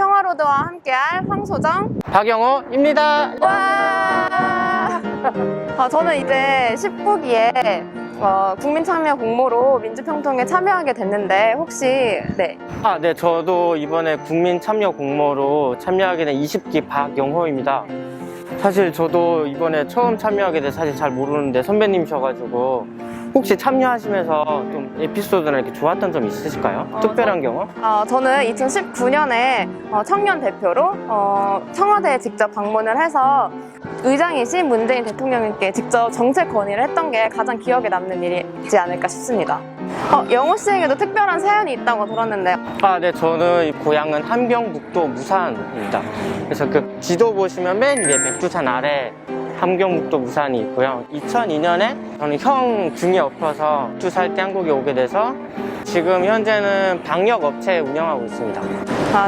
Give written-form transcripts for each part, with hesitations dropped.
평화로드와 함께할 황소정 박영호입니다. 와! 저는 이제 19기에 국민참여 공모로 민주평통에 참여하게 됐는데 혹시 네. 네, 저도 이번에 국민참여 공모로 참여하게 된 20기 박영호입니다. 사실 저도 이번에 처음 참여하게 돼서 사실 잘 모르는데 선배님이셔가지고 혹시 참여하시면서 좀 에피소드나 이렇게 좋았던 점 있으실까요? 특별한 경우? 저는 2019년에 청년 대표로 청와대에 직접 방문을 해서 의장이신 문재인 대통령님께 직접 정책 건의를 했던 게 가장 기억에 남는 일이지 않을까 싶습니다. 영호 씨에게도 특별한 사연이 있다고 들었는데. 네, 저는 고향은 함경북도 무산입니다. 그래서 그 지도 보시면 맨 위에 백두산 아래 함경북도 무산이 있고요. 2002년에 저는 형 중에 엎어서 2살 때 한국에 오게 돼서 지금 현재는 방역 업체 운영하고 있습니다.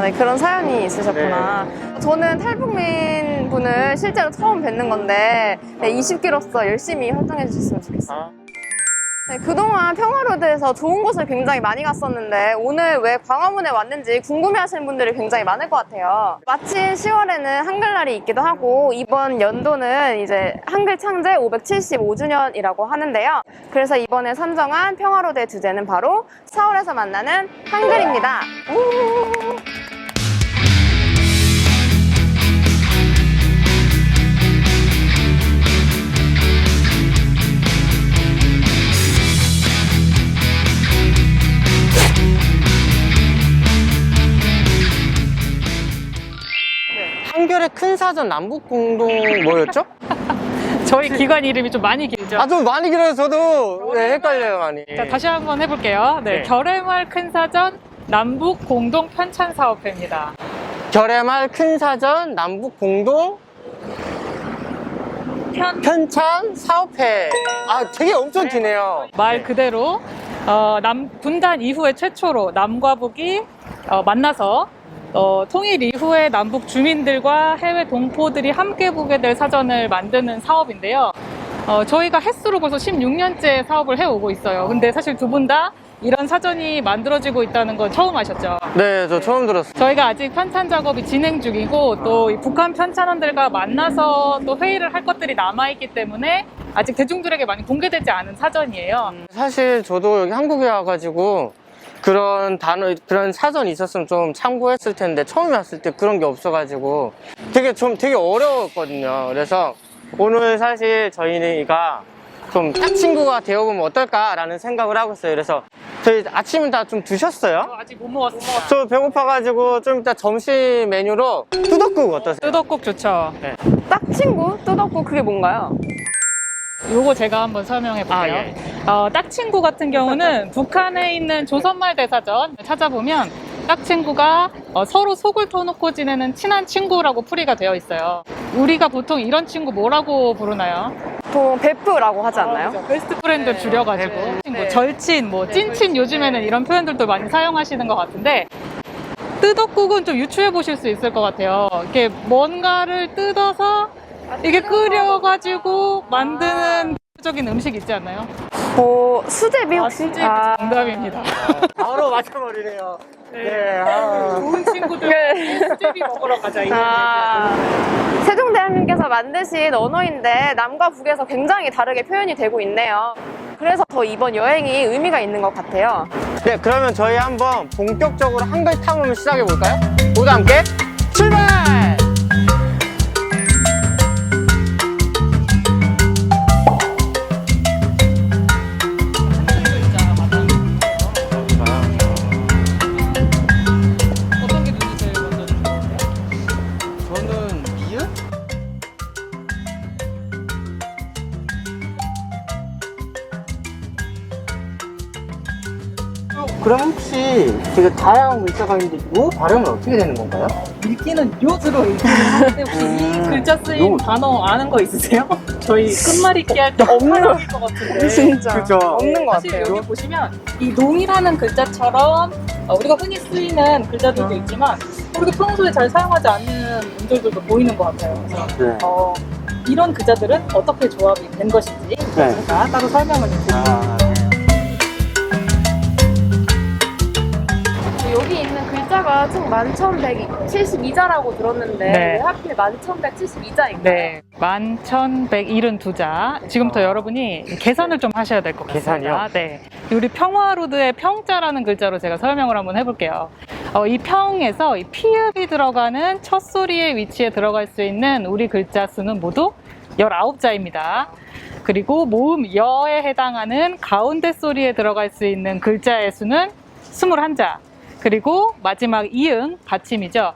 네, 그런 사연이 있으셨구나. 네. 저는 탈북민 분을 실제로 처음 뵙는 건데 20기로서 열심히 활동해 주셨으면 좋겠어요. 네, 그동안 평화로드에서 좋은 곳을 굉장히 많이 갔었는데 오늘 왜 광화문에 왔는지 궁금해하시는 분들이 굉장히 많을 것 같아요. 마침 10월에는 한글날이 있기도 하고 이번 연도는 이제 한글 창제 575주년이라고 하는데요. 그래서 이번에 선정한 평화로드의 주제는 바로 서울에서 만나는 한글입니다. 한결의 큰 사전 남북공동 뭐였죠? 저희 기관 이름이 좀 많이 길죠? 좀 많이 길어서 저도 헷갈려요, 많이. 자, 다시 한번 해볼게요. 네, 결의말 큰 사전 남북 공동 편찬 사업회입니다. 결의말 큰 사전 남북공동 편찬 사업회. 되게 엄청 기네요. 말 그대로 분단 이후에 최초로 남과 북이 만나서 통일 이후에 남북 주민들과 해외 동포들이 함께 보게 될 사전을 만드는 사업인데요. 저희가 횟수로 벌써 16년째 사업을 해오고 있어요. 근데 사실 두 분 다 이런 사전이 만들어지고 있다는 건 처음 아셨죠? 네, 저 처음 들었어요. 저희가 아직 편찬 작업이 진행 중이고 또 이 북한 편찬원들과 만나서 또 회의를 할 것들이 남아있기 때문에 아직 대중들에게 많이 공개되지 않은 사전이에요. 사실 저도 여기 한국에 와가지고 그런 그런 사전이 있었으면 좀 참고했을 텐데 처음에 왔을 때 그런 게 없어가지고 되게 어려웠거든요. 그래서 오늘 사실 저희가 좀 짝친구가 되어보면 어떨까라는 생각을 하고 있어요. 그래서 저희 아침은 다 좀 드셨어요? 아직 못 먹었어요. 저 배고파가지고 좀 이따 점심 메뉴로 뚜덕국 어떠세요? 뜨덕국 좋죠. 네. 딱친구? 뚜덕국 그게 뭔가요? 요거 제가 한번 설명해 볼게요. 예. 딱친구 같은 경우는 북한에 있는 조선말 대사전 찾아보면 딱친구가 서로 속을 터놓고 지내는 친한 친구라고 풀이가 되어 있어요. 우리가 보통 이런 친구 뭐라고 부르나요? 보통 베프라고 하지 않나요? 그렇죠. 베스트 프렌드 줄여가지고 네. 절친, 찐친 요즘에는 이런 표현들도 많이 사용하시는 것 같은데 뜨덕국은 좀 유추해 보실 수 있을 것 같아요. 이렇게 뭔가를 뜯어서 이게 끓여가지고 만드는 대표적인 음식 있지 않나요? 수제비 혹시? 수제비 정답입니다. 바로 맞춰버리네요. 네. 좋은 친구들 수제비 먹으러 가자. 세종대왕님께서 만드신 언어인데 남과 북에서 굉장히 다르게 표현이 되고 있네요. 그래서 더 이번 여행이 의미가 있는 것 같아요. 네, 그러면 저희 한번 본격적으로 한글 탐험을 시작해 볼까요? 모두 함께 출발! 어떤 게 눈이 제일 먼저 들어오세요? 저는 미음? 그럼 혹시 되게 다양한 글자가 있는데 이 발음은 어떻게 되는 건가요? 읽기는 요즈로 읽기는 하는데 혹시 이 글자 쓰인 단어 아는 거 있으세요? 저희 끝말잇기 할 때 없는 것 같은데. 진짜 그죠. 없는 것 사실 같아요. 여기 보시면 이 농이라는 글자처럼 우리가 흔히 쓰이는 글자들도 있지만 우리가 평소에 잘 사용하지 않는 문제들도 보이는 것 같아요. 그래서 네. 이런 글자들은 어떻게 조합이 된 것인지 제가 따로 설명을 좀 드릴게요. 여기 있는 글자 글자가 총 11,172자라고 들었는데 네. 왜 하필 11,172자인가요? 네, 11,172자. 지금부터 여러분이 계산을 좀 하셔야 될 것 같습니다. 계산이요? 네. 우리 평화로드의 평자라는 글자로 제가 설명을 한번 해볼게요. 이 평에서 이 피읍이 들어가는 첫 소리의 위치에 들어갈 수 있는 우리 글자 수는 모두 19자입니다. 그리고 모음 여에 해당하는 가운데 소리에 들어갈 수 있는 글자의 수는 21자. 그리고 마지막 이응, 받침이죠.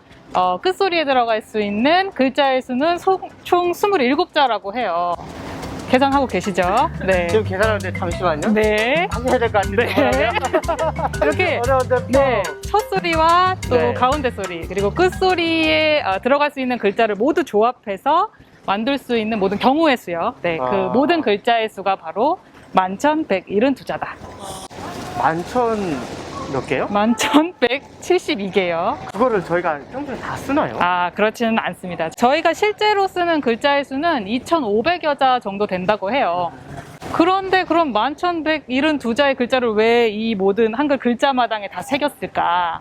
끝소리에 들어갈 수 있는 글자의 수는 총 27자라고 해요. 계산하고 계시죠? 네. 지금 계산하는데 잠시만요. 네. 다시 해야 될 것 같은데. 네. 이렇게 어려운데. 네, 첫 소리와 또 네. 가운데 소리 그리고 끝소리에 들어갈 수 있는 글자를 모두 조합해서 만들 수 있는 모든 경우의 수요. 네, 그 모든 글자의 수가 바로 11,172자다. 11,000 몇 개요? 11,172개요. 그거를 저희가 평소에 다 쓰나요? 아, 그렇지는 않습니다. 저희가 실제로 쓰는 글자의 수는 2,500여 자 정도 된다고 해요. 그런데 그럼 11,172자의 글자를 왜 이 모든 한글 글자마당에 다 새겼을까?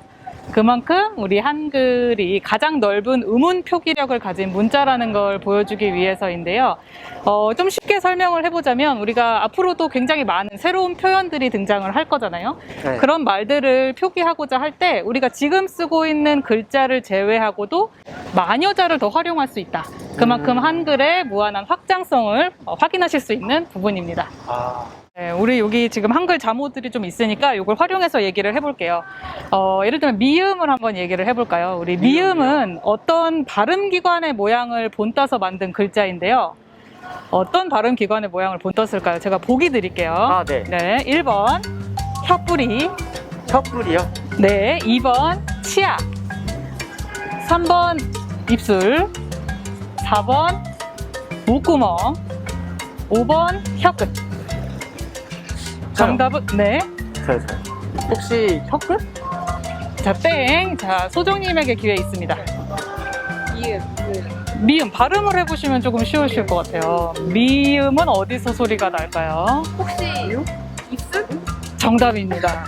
그만큼 우리 한글이 가장 넓은 음운 표기력을 가진 문자라는 걸 보여주기 위해서인데요. 좀 쉽게 설명을 해보자면 우리가 앞으로도 굉장히 많은 새로운 표현들이 등장을 할 거잖아요. 네. 그런 말들을 표기하고자 할 때 우리가 지금 쓰고 있는 글자를 제외하고도 만여 자를 더 활용할 수 있다. 그만큼 한글의 무한한 확장성을 확인하실 수 있는 부분입니다. 아, 네, 우리 여기 지금 한글 자모들이 좀 있으니까 이걸 활용해서 얘기를 해볼게요. 예를 들면 미음을 한번 얘기를 해볼까요? 우리 미음은 어떤 발음기관의 모양을 본따서 만든 글자인데요. 어떤 발음기관의 모양을 본떴을까요? 제가 보기 드릴게요. 아, 네. 네, 1번 혀뿌리, 혀뿔이요? 네, 2번 치아, 3번 입술, 4번 목구멍, 5번 혀끝. 정답은 네. 저요. 혹시 혀끝? 자, 땡. 자, 소정님에게 기회 있습니다. 이응. 미음 발음을 해보시면 조금 쉬우실 것 같아요. 미음은 어디서 소리가 날까요? 혹시 입술? 정답입니다.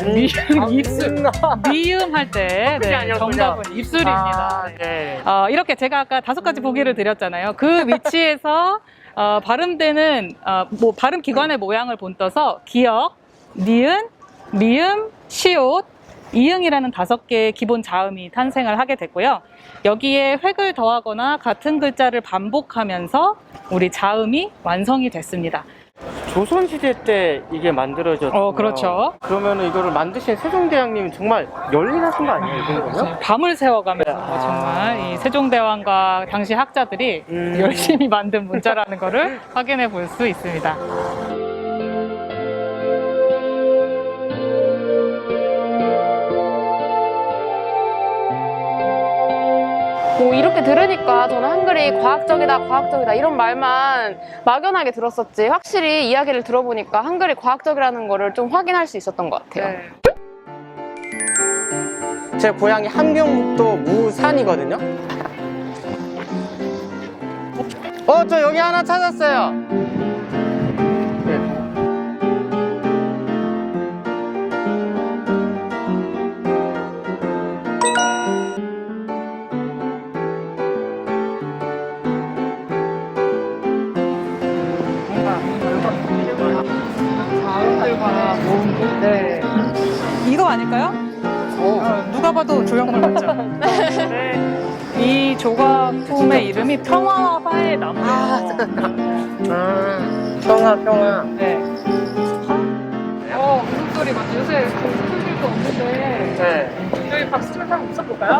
미음 입술. 미음 할 때 네, 아니었군요. 정답은 입술입니다. 아, 네. 이렇게 제가 아까 5가지 보기를 드렸잖아요. 그 위치에서 발음되는 뭐 발음 기관의 모양을 본떠서 기역, 니은, 미음, 시옷, 이응이라는 5개의 기본 자음이 탄생을 하게 됐고요. 여기에 획을 더하거나 같은 글자를 반복하면서 우리 자음이 완성이 됐습니다. 조선시대 때 이게 만들어졌어요. 그렇죠. 그러면은 이거를 만드신 세종대왕님이 정말 열일하신 거 아니에요? 이 정도면? 밤을 새워가면서 네. 정말 이 세종대왕과 당시 학자들이 열심히 만든 문자라는 거를 확인해 볼 수 있습니다. 이렇게 들으니까 저는 한글이 과학적이다 이런 말만 막연하게 들었었지 확실히 이야기를 들어보니까 한글이 과학적이라는 거를 좀 확인할 수 있었던 것 같아요. 네. 제 고향이 함경북도 무산이거든요. 저 여기 하나 찾았어요. 네. 자음들과 모음들. 네. 이거 아닐까요? 누가 봐도 조형물 맞죠? 네. 이 조각품의 이름이 평화와 화의 나무예요. 평화. 네. 무슨 소리 맞죠? 요새 무슨 일도 없는데 네. 저희 박수 좀 한번 웃어볼까요?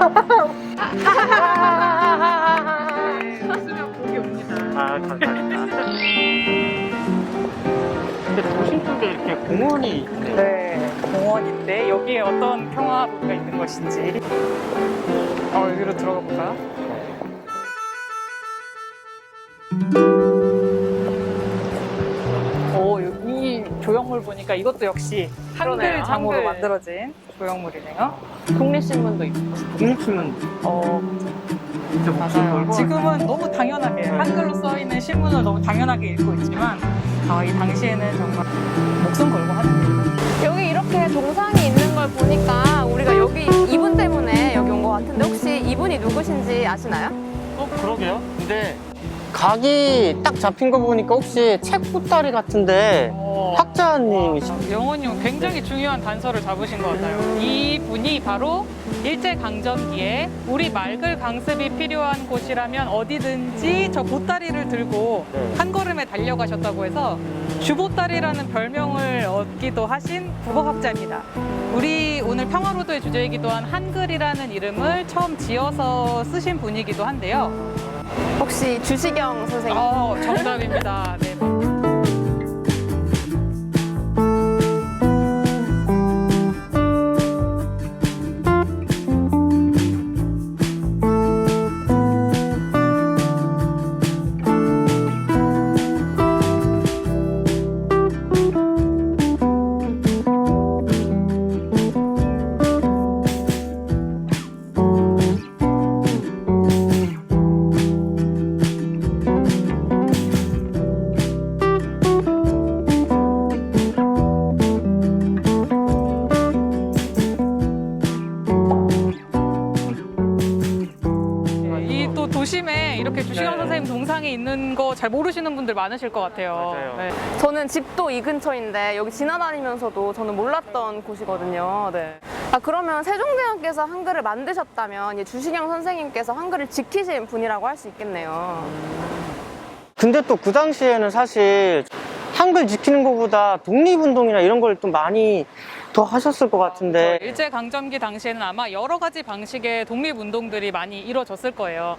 네, 웃으면 복이 옵니다. 감사합니다. 근데 도심 쪽에 이렇게 공원이 있네요. 네, 공원인데 여기에 어떤 평화로드가 있는 것인지 여기로 들어가 볼까요? 이 조형물 보니까 이것도 역시 한글 그러네요, 장으로 한글. 만들어진 조형물이네요. 독립신문도 있고. 국립신문 진짜 목소리 맞아요. 걸고 지금은 너무 당연하게 한글로 써 있는 신문을 너무 당연하게 읽고 있지만 이 당시에는 정말 목숨 걸고 하는 거예요. 여기 이렇게 동상이 있는 걸 보니까 우리가 여기 이분 때문에 같은데 혹시 이분이 누구신지 아시나요? 그러게요. 근데 각이 딱 잡힌 거 보니까 혹시 책 보따리 같은데 학자님이시죠? 영원님 굉장히 중요한 단서를 잡으신 것 같아요. 이 분이 바로 일제강점기에 우리 맑을 강습이 필요한 곳이라면 어디든지 저 보따리를 들고 네. 한 걸음에 달려가셨다고 해서 주보따리라는 별명을 얻기도 하신 국어학자입니다. 우리 오늘 평화로드의 주제이기도 한 한글이라는 이름을 처음 지어서 쓰신 분이기도 한데요. 혹시 주시경 선생님? 정답입니다. 네. 이 또 도심에 이렇게 주시경 네. 선생님 동상이 있는 거 잘 모르시는 분들 많으실 것 같아요. 맞아요. 네. 저는 집도 이 근처인데 여기 지나다니면서도 저는 몰랐던 곳이거든요. 네. 그러면 세종대왕께서 한글을 만드셨다면 이 주시경 선생님께서 한글을 지키신 분이라고 할 수 있겠네요. 근데 또 그 당시에는 사실 한글 지키는 것보다 독립운동이나 이런 걸 좀 많이 더 하셨을 것 같은데. 일제강점기 당시에는 아마 여러 가지 방식의 독립운동들이 많이 이루어졌을 거예요.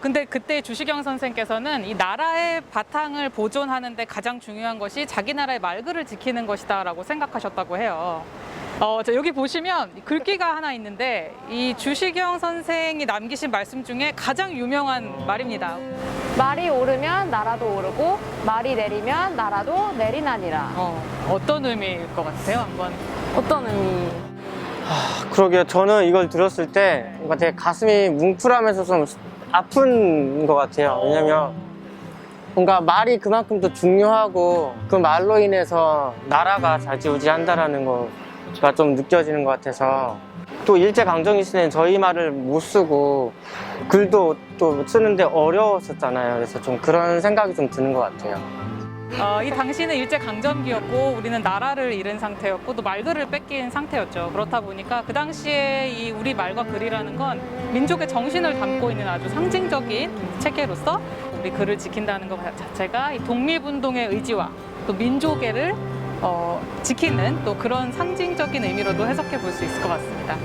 근데 그때 주시경 선생께서는 이 나라의 바탕을 보존하는데 가장 중요한 것이 자기 나라의 말글을 지키는 것이다라고 생각하셨다고 해요. 여기 보시면 글귀가 하나 있는데 이 주시경 선생이 남기신 말씀 중에 가장 유명한 말입니다. 말이 오르면 나라도 오르고 말이 내리면 나라도 내리나니라. 어떤 의미일 것 같아요? 한번. 어떤 의미? 그러게요. 저는 이걸 들었을 때 뭔가 되게 가슴이 뭉클하면서 좀 아픈 것 같아요. 왜냐면 뭔가 말이 그만큼 더 중요하고 그 말로 인해서 나라가 좌지우지한다라는 거가 좀 느껴지는 것 같아서, 또 일제강점기 시대는 저희 말을 못 쓰고 글도 또 쓰는데 어려웠었잖아요. 그래서 좀 그런 생각이 좀 드는 것 같아요. 이 당시는 일제강점기였고 우리는 나라를 잃은 상태였고 또 말글을 뺏긴 상태였죠. 그렇다 보니까 그 당시에 이 우리 말과 글이라는 건 민족의 정신을 담고 있는 아주 상징적인 체계로서 우리 글을 지킨다는 것 자체가 이 독립운동의 의지와 또 민족애를 지키는 또 그런 상징적인 의미로도 해석해 볼 수 있을 것 같습니다.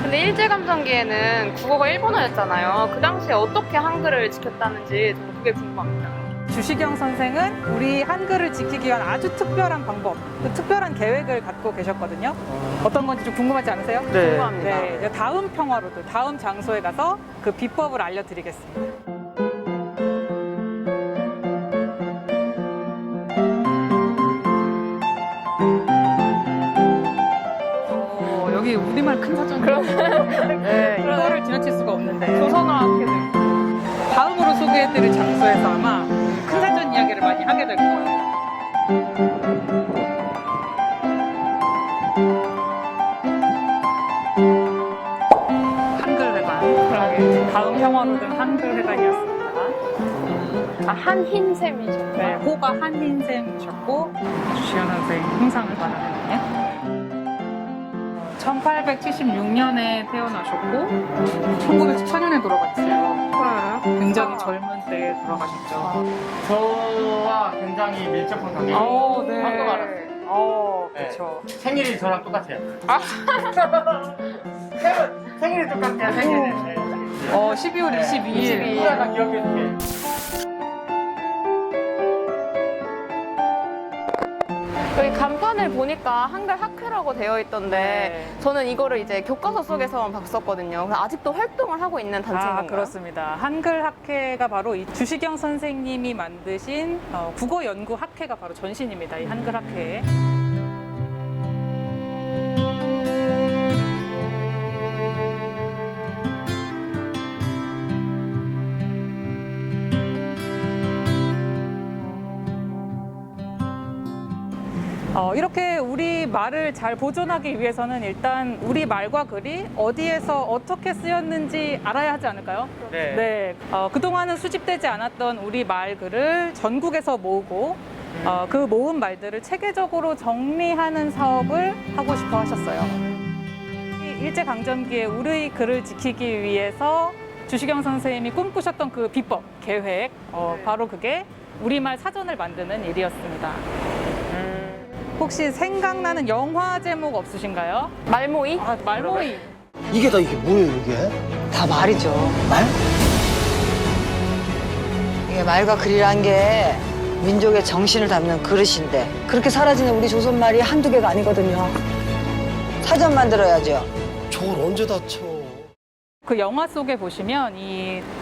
근데 일제감점기에는 국어가 일본어였잖아요. 그 당시에 어떻게 한글을 지켰다는지 저도 그게 궁금합니다. 주시경 선생은 우리 한글을 지키기 위한 아주 특별한 방법, 또 특별한 계획을 갖고 계셨거든요. 어떤 건지 좀 궁금하지 않으세요? 네. 궁금합니다. 네, 이제 다음 평화로드, 다음 장소에 가서 그 비법을 알려드리겠습니다. 여기 우리말 큰 사전이 네, 이거를 지나칠 수가 없는데 조선어학회도 있고. 다음으로 소개해드릴 장소에서 아마 큰 사전 이야기를 많이 하게 될 거예요. 한글회관. 다음 평화로드는 한글회관이었습니다. 한흰샘이셨구나. 네, 호가 한흰샘이셨고 주시경 선생님 형상을 말하거든요. 1876년에 태어나셨고 1914년에 돌아가셨어요. 굉장히 젊은 때에 돌아가셨죠. 저와 굉장히 밀접한 관계예요. 네. 방금 알았어요. 그렇죠. 생일이 저랑 똑같아요. 생일이 똑같아요. 생일이. 12월 22일. 후회가 기억해줄게. 여기 간판을 보니까 한글 학회라고 되어 있던데 네. 저는 이거를 이제 교과서 속에서만 봤었거든요. 그래서 아직도 활동을 하고 있는 단체인가요? 그렇습니다. 한글 학회가 바로 이 주시경 선생님이 만드신 국어 연구 학회가 바로 전신입니다. 이 한글 학회에. 이렇게 우리 말을 잘 보존하기 위해서는 일단 우리 말과 글이 어디에서 어떻게 쓰였는지 알아야 하지 않을까요? 네. 그동안은 수집되지 않았던 우리 말 글을 전국에서 모으고 그 모은 말들을 체계적으로 정리하는 사업을 하고 싶어 하셨어요. 일제강점기에 우리의 글을 지키기 위해서 주시경 선생님이 꿈꾸셨던 그 비법, 계획, 바로 그게 우리말 사전을 만드는 일이었습니다. 혹시 생각나는 영화 제목 없으신가요? 말모이? 아, 말모이. 이게 뭐예요, 이게? 다 말이죠. 말? 이게 말과 글이란 게 민족의 정신을 담는 그릇인데 그렇게 사라지는 우리 조선 말이 한두 개가 아니거든요. 사전 만들어야죠. 저걸 언제 다 쳐? 그 영화 속에 보시면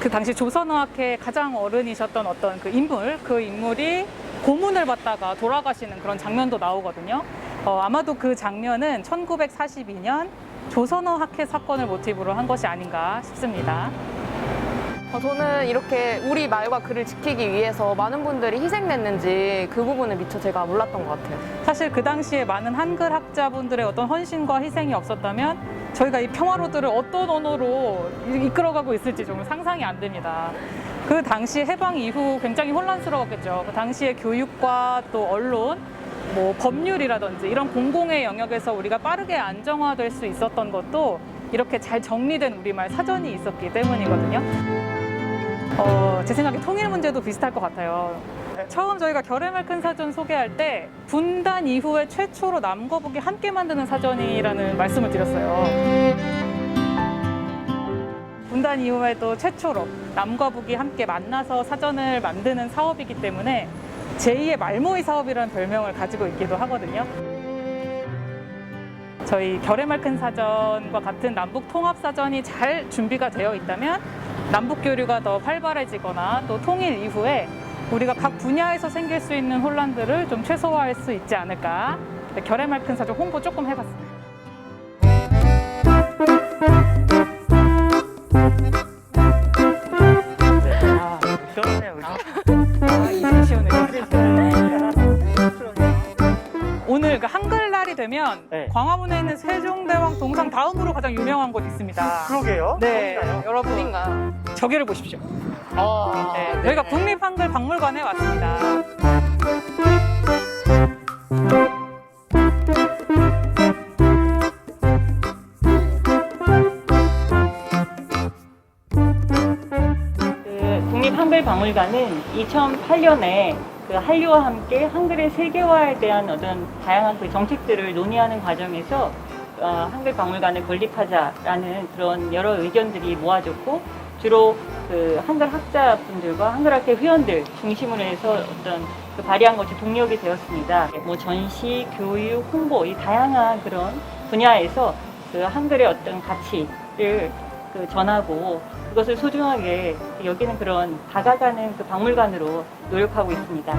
그 당시 조선어학회 가장 어른이셨던 어떤 그 인물이 고문을 받다가 돌아가시는 그런 장면도 나오거든요. 아마도 그 장면은 1942년 조선어학회 사건을 모티브로 한 것이 아닌가 싶습니다. 저는 이렇게 우리 말과 글을 지키기 위해서 많은 분들이 희생됐는지 그 부분을 미처 제가 몰랐던 것 같아요. 사실 그 당시에 많은 한글 학자분들의 어떤 헌신과 희생이 없었다면 저희가 이 평화로드를 어떤 언어로 이끌어가고 있을지 좀 상상이 안 됩니다. 그 당시 해방 이후 굉장히 혼란스러웠겠죠. 그 당시에 교육과 또 언론, 뭐 법률이라든지 이런 공공의 영역에서 우리가 빠르게 안정화될 수 있었던 것도 이렇게 잘 정리된 우리말 사전이 있었기 때문이거든요. 제 생각에 통일 문제도 비슷할 것 같아요. 처음 저희가 결의말 큰 사전 소개할 때 분단 이후에 최초로 남과 북이 함께 만드는 사전이라는 말씀을 드렸어요. 분단 이후에 또 최초로 남과 북이 함께 만나서 사전을 만드는 사업이기 때문에 제2의 말모이 사업이라는 별명을 가지고 있기도 하거든요. 저희 결의말 큰 사전과 같은 남북 통합 사전이 잘 준비가 되어 있다면 남북 교류가 더 활발해지거나 또 통일 이후에 우리가 각 분야에서 생길 수 있는 혼란들을 좀 최소화할 수 있지 않을까. 결의말 큰 사전 홍보 조금 해봤습니다. 이제 시원해요. 오늘 그 한글날이 되면 네. 광화문에 있는 세종대왕 동상 다음으로 가장 유명한 곳이 있습니다. 그러게요? 네, 여러분 어딘가요? 저기를 보십시오. 아, 네, 저희가 국립한글박물관에 왔습니다. 국립한글박물관은 2008년에 그 한류와 함께 한글의 세계화에 대한 어떤 다양한 그 정책들을 논의하는 과정에서 한글박물관을 건립하자라는 그런 여러 의견들이 모아졌고, 주로 그 한글 학자분들과 한글학회 회원들 중심으로 해서 어떤 그 발의한 것이 동력이 되었습니다. 뭐 전시, 교육, 홍보 이 다양한 그런 분야에서 그 한글의 어떤 가치를 그 전하고 그것을 소중하게 여기는 그런 다가가는 그 박물관으로 노력하고 있습니다.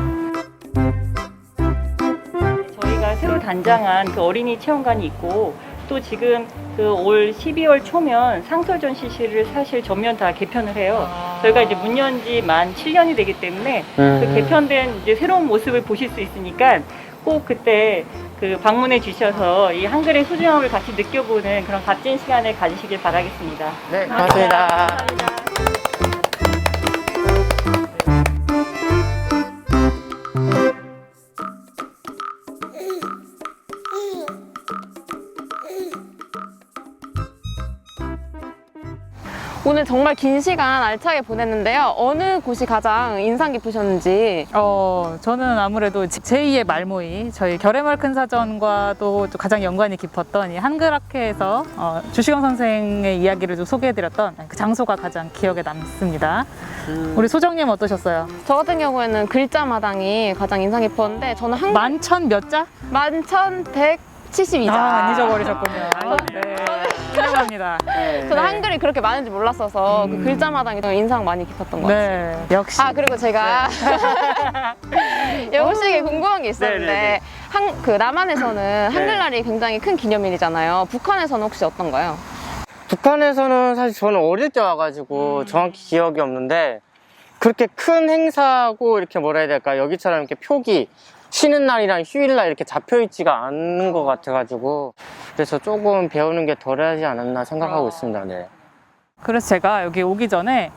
저희가 새로 단장한 그 어린이 체험관이 있고, 또 지금 그 올 12월 초면 상설 전시실을 사실 전면 다 개편을 해요. 저희가 이제 문 연 지 만 7년이 되기 때문에 그 개편된 이제 새로운 모습을 보실 수 있으니까 꼭 그때 그 방문해 주셔서 이 한글의 소중함을 같이 느껴보는 그런 값진 시간을 가지시길 바라겠습니다. 네, 고맙습니다. 오늘 정말 긴 시간 알차게 보냈는데요. 어느 곳이 가장 인상 깊으셨는지. 저는 아무래도 제2의 말모이, 저희 결의말 큰 사전과 또 가장 연관이 깊었던 이 한글학회에서 주시경 선생의 이야기를 좀 소개해드렸던 그 장소가 가장 기억에 남습니다. 우리 소정님 어떠셨어요? 저 같은 경우에는 글자마당이 가장 인상 깊었는데 저는 만천 몇 자? 1172자. 안 잊어버리셨군요. 네, 훌륭합니다. 저는 한글이 그렇게 많은지 몰랐어서 그 글자마당이 좀 인상 많이 깊었던 것 같아요. 네, 역시. 그리고 제가 영식이 궁금한 게 있었는데 그 남한에서는 한글날이 굉장히 큰 기념일이잖아요. 북한에서는 혹시 어떤가요? 북한에서는 사실 저는 어릴 때 와가지고 정확히 기억이 없는데, 그렇게 큰 행사고 이렇게 뭐라 해야 될까, 여기처럼 이렇게 표기 쉬는 날이랑 휴일날 이렇게 잡혀있지가 않는 것 같아가지고 그래서 조금 배우는 게 덜하지 않았나 생각하고 있습니다. 네. 그래서 제가 여기 오기 전에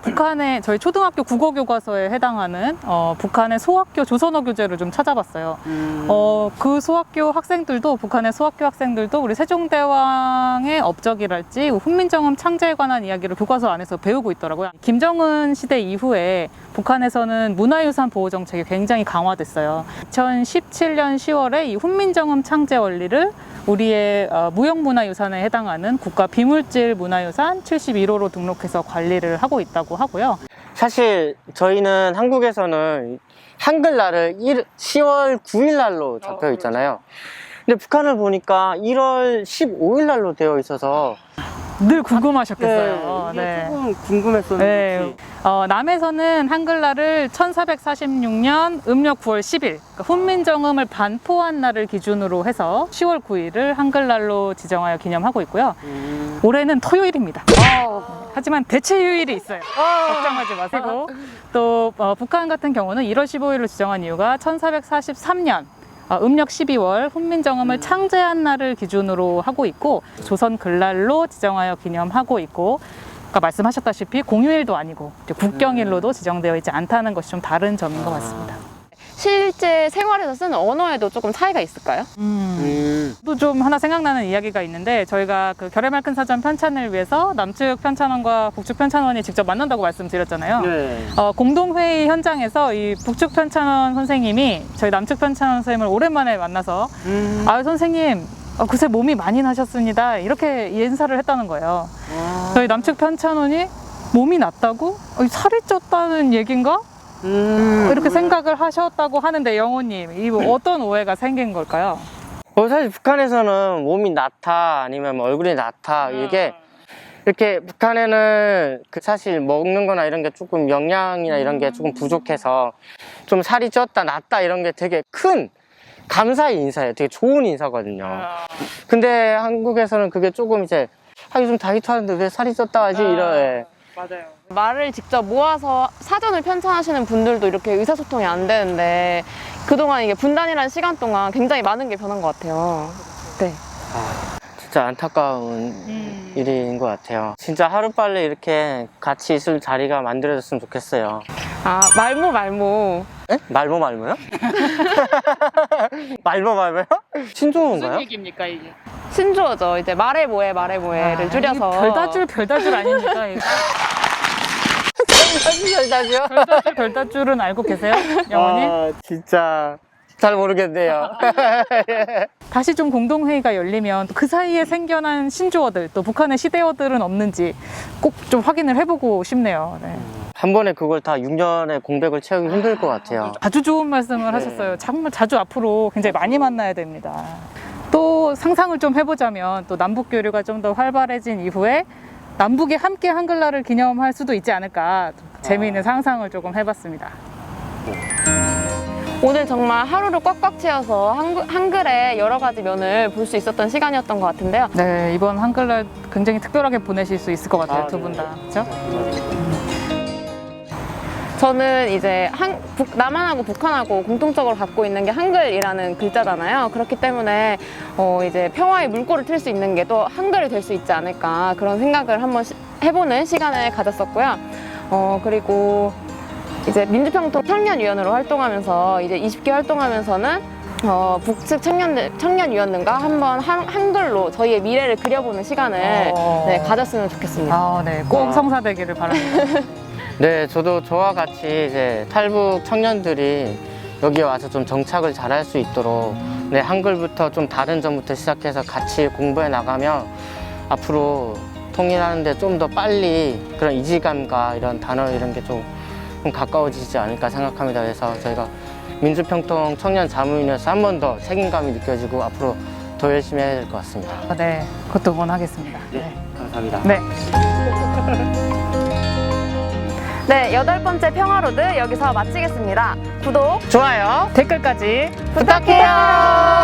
북한의 저희 초등학교 국어교과서에 해당하는 북한의 소학교 조선어 교재를 좀 찾아봤어요. 그 소학교 학생들도 북한의 소학교 학생들도 우리 세종대왕의 업적이랄지 훈민정음 창제에 관한 이야기를 교과서 안에서 배우고 있더라고요. 김정은 시대 이후에 북한에서는 문화유산 보호 정책이 굉장히 강화됐어요. 2017년 10월에 이 훈민정음 창제 원리를 우리의 무형문화유산에 해당하는 국가 비물질 문화유산 71호로 등록해서 관리를 하고 있다고 하고요. 사실 저희는 한국에서는 한글날을 10월 9일 날로 잡혀 있잖아요. 근데 북한을 보니까 1월 15일 날로 되어 있어서 늘 궁금하셨겠어요. 이게 조금 궁금했었는데 네. 남에서는 한글날을 1446년 음력 9월 10일 그러니까 훈민정음을 반포한 날을 기준으로 해서 10월 9일을 한글날로 지정하여 기념하고 있고요. 올해는 토요일입니다. 하지만 대체 휴일이 있어요. 걱정하지 마시고. 또 북한 같은 경우는 1월 15일로 지정한 이유가 1443년 음력 12월 훈민정음을 창제한 날을 기준으로 하고 있고 조선 글날로 지정하여 기념하고 있고 아까 말씀하셨다시피 공휴일도 아니고 국경일로도 지정되어 있지 않다는 것이 좀 다른 점인 것 같습니다. 실제 생활에서 쓰는 언어에도 조금 차이가 있을까요? 또 좀 하나 생각나는 이야기가 있는데 저희가 그 결의 맑은 사전 편찬을 위해서 남측 편찬원과 북측 편찬원이 직접 만난다고 말씀드렸잖아요. 네. 공동회의 현장에서 이 북측 편찬원 선생님이 저희 남측 편찬원 선생님을 오랜만에 만나서 아 선생님 그새 몸이 많이 나셨습니다 이렇게 인사를 했다는 거예요. 저희 남측 편찬원이 몸이 났다고? 살이 쪘다는 얘긴가? 이렇게 생각을 하셨다고 하는데 영호님 이 어떤 오해가 생긴 걸까요? 사실 북한에서는 몸이 나타 아니면 얼굴이 나타 이게 이렇게 북한에는 사실 먹는 거나 이런 게 조금 영양이나 이런 게 조금 부족해서 좀 살이 쪘다 났다 이런 게 되게 큰 감사의 인사예요. 되게 좋은 인사거든요. 근데 한국에서는 그게 조금 이제 요즘 다이어트 하는데 왜 살이 쪘다 하지 이래. 맞아요. 말을 직접 모아서 사전을 편찬하시는 분들도 이렇게 의사소통이 안 되는데 그동안 이게 분단이라는 시간 동안 굉장히 많은 게 변한 것 같아요. 네. 진짜 안타까운 일인 것 같아요. 진짜 하루빨리 이렇게 같이 있을 자리가 만들어졌으면 좋겠어요. 말모. 에? 말모요? 말모요? 신조어인가요? 무슨 얘기입니까 이게? 신조어죠. 이제 말해 뭐해를 줄여서. 별다줄 아닙니까? 이거? 별다줄은 알고 계세요? 영원님? 진짜 잘 모르겠네요. 다시 좀 공동회의가 열리면 그 사이에 생겨난 신조어들 또 북한의 시대어들은 없는지 꼭 좀 확인을 해보고 싶네요. 네. 한 번에 그걸 다 6년의 공백을 채우기 힘들 것 같아요. 아주 좋은 말씀을 하셨어요. 정말 자주 앞으로 굉장히 많이 만나야 됩니다. 또 상상을 좀 해보자면 또 남북 교류가 좀 더 활발해진 이후에 남북이 함께 한글날을 기념할 수도 있지 않을까 재미있는 상상을 조금 해봤습니다. 오늘 정말 하루를 꽉꽉 채워서 한글의 여러 가지 면을 볼 수 있었던 시간이었던 것 같은데요. 네, 이번 한글날 굉장히 특별하게 보내실 수 있을 것 같아요. 두 분 다. 그렇죠? 저는 이제 남한하고 북한하고 공통적으로 갖고 있는 게 한글이라는 글자잖아요. 그렇기 때문에 이제 평화의 물꼬를 틀 수 있는 게 또 한글이 될 수 있지 않을까 그런 생각을 한번 해보는 시간을 가졌었고요. 그리고 이제 민주평통 청년위원으로 활동하면서 이제 20기 활동하면서는 북측 청년위원들과 한번 한글로 저희의 미래를 그려보는 시간을 가졌으면 좋겠습니다. 네, 꼭 성사되기를 바랍니다. 네, 저도 저와 같이 이제 탈북 청년들이 여기 와서 좀 정착을 잘할 수 있도록 한글부터 좀 다른 점부터 시작해서 같이 공부해 나가면 앞으로 통일하는데 좀 더 빨리 그런 이질감과 이런 단어 이런 게 좀 가까워지지 않을까 생각합니다. 그래서 저희가 민주평통 청년 자문위원회에서 한 번 더 책임감이 느껴지고 앞으로 더 열심히 해야 될 것 같습니다. 네, 그것도 응원하겠습니다. 감사합니다. 네. 네, 8번째 평화로드 여기서 마치겠습니다. 구독, 좋아요. 댓글까지 부탁해요.